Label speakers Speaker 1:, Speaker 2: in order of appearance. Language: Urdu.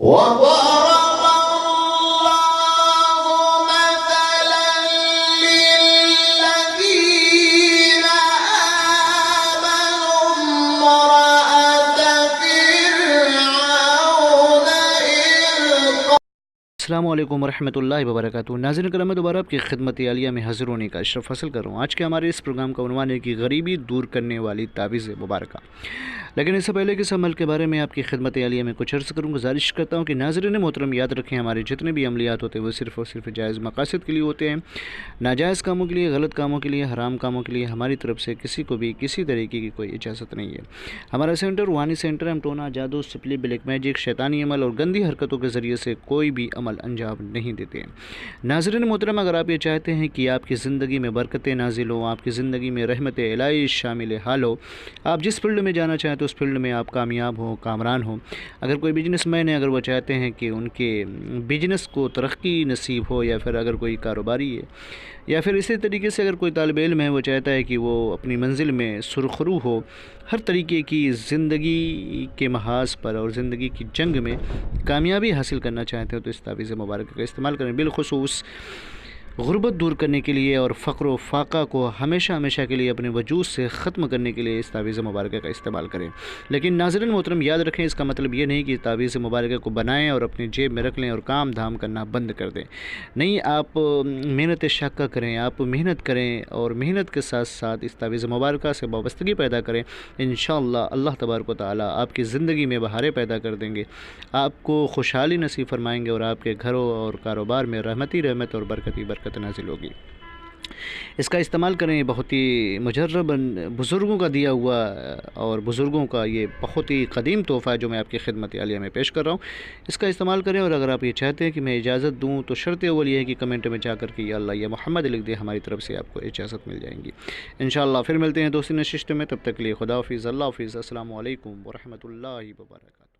Speaker 1: وضرب الله مثلا للذين آمنوا امرأة فرعون إذ
Speaker 2: السلام علیکم ورحمۃ اللہ وبرکاتہ۔ ناظرین کرام، میں دوبارہ آپ کی خدمت عالیہ میں حاضر ہونے کا اشرف حاصل کر رہا ہوں۔ آج کے ہمارے اس پروگرام کا عنوان ہے کہ غریبی دور کرنے والی تعویذ مبارکہ۔ لیکن اس سے پہلے کہ اس عمل کے بارے میں آپ کی خدمت عالیہ میں کچھ عرض کروں، گزارش کرتا ہوں کہ ناظرین محترم یاد رکھیں، ہمارے جتنے بھی عملیات ہوتے ہیں وہ صرف اور صرف جائز مقاصد کے لیے ہوتے ہیں۔ ناجائز کاموں کے لیے، غلط کاموں کے لیے، حرام کاموں کے لیے ہماری طرف سے کسی کو بھی کسی طریقے کی کوئی اجازت نہیں ہے۔ ہمارا سینٹر روحانی سینٹر ہے، ہم ٹونا، جادو، سپلی، بلیک میجک، شیطانی عمل اور گندی حرکتوں کے ذریعے سے کوئی بھی عمل انجام نہیں دیتے ہیں۔ ناظرین محترم، اگر آپ یہ چاہتے ہیں کہ آپ کی زندگی میں برکتیں نازل ہوں، آپ کی زندگی میں رحمت الہی شامل حال ہو، آپ جس فیلڈ میں جانا چاہیں تو اس فیلڈ میں آپ کامیاب ہوں، کامران ہوں۔ اگر کوئی بزنس مین ہے، اگر وہ چاہتے ہیں کہ ان کے بزنس کو ترقی نصیب ہو، یا پھر اگر کوئی کاروباری ہے، یا پھر اسی طریقے سے اگر کوئی طالب علم ہے، وہ چاہتا ہے کہ وہ اپنی منزل میں سرخرو ہو، ہر طریقے کی زندگی کے محاذ پر اور زندگی کی جنگ میں کامیابی حاصل کرنا چاہتے ہیں، تو اس تعویذ مبارکہ کا استعمال کریں۔ بالخصوص غربت دور کرنے کے لیے اور فقر و فاقہ کو ہمیشہ ہمیشہ کے لیے اپنے وجود سے ختم کرنے کے لیے اس تعویذ مبارکہ کا استعمال کریں۔ لیکن ناظرین محترم یاد رکھیں، اس کا مطلب یہ نہیں کہ تعویذ مبارکہ کو بنائیں اور اپنی جیب میں رکھ لیں اور کام دھام کرنا بند کر دیں۔ نہیں، آپ محنت شاقہ کریں، آپ محنت کریں اور محنت کے ساتھ ساتھ اس تعویذ مبارکہ سے وابستگی پیدا کریں۔ انشاءاللہ اللہ تبارک و تعالیٰ آپ کی زندگی میں بہاریں پیدا کر دیں گے، آپ کو خوشحالی نصیب فرمائیں گے اور آپ کے گھروں اور کاروبار میں رحمتی رحمت اور برکتی برکت نازل ہوگی۔ اس کا استعمال کریں، بہت ہی مجرب بزرگوں کا دیا ہوا اور بزرگوں کا یہ بہت ہی قدیم تحفہ ہے جو میں آپ کی خدمت عالیہ میں پیش کر رہا ہوں۔ اس کا استعمال کریں، اور اگر آپ یہ چاہتے ہیں کہ میں اجازت دوں تو شرط اول یہ ہے کہ کمنٹ میں جا کر کے یا اللہ یا محمد لکھ دیں، ہماری طرف سے آپ کو اجازت مل جائیں گی۔ انشاءاللہ پھر ملتے ہیں دوسری نشست میں، تب تک کے لیے خدا حافظ، اللہ حافظ، السلام علیکم ورحمۃ اللہ وبرکاتہ۔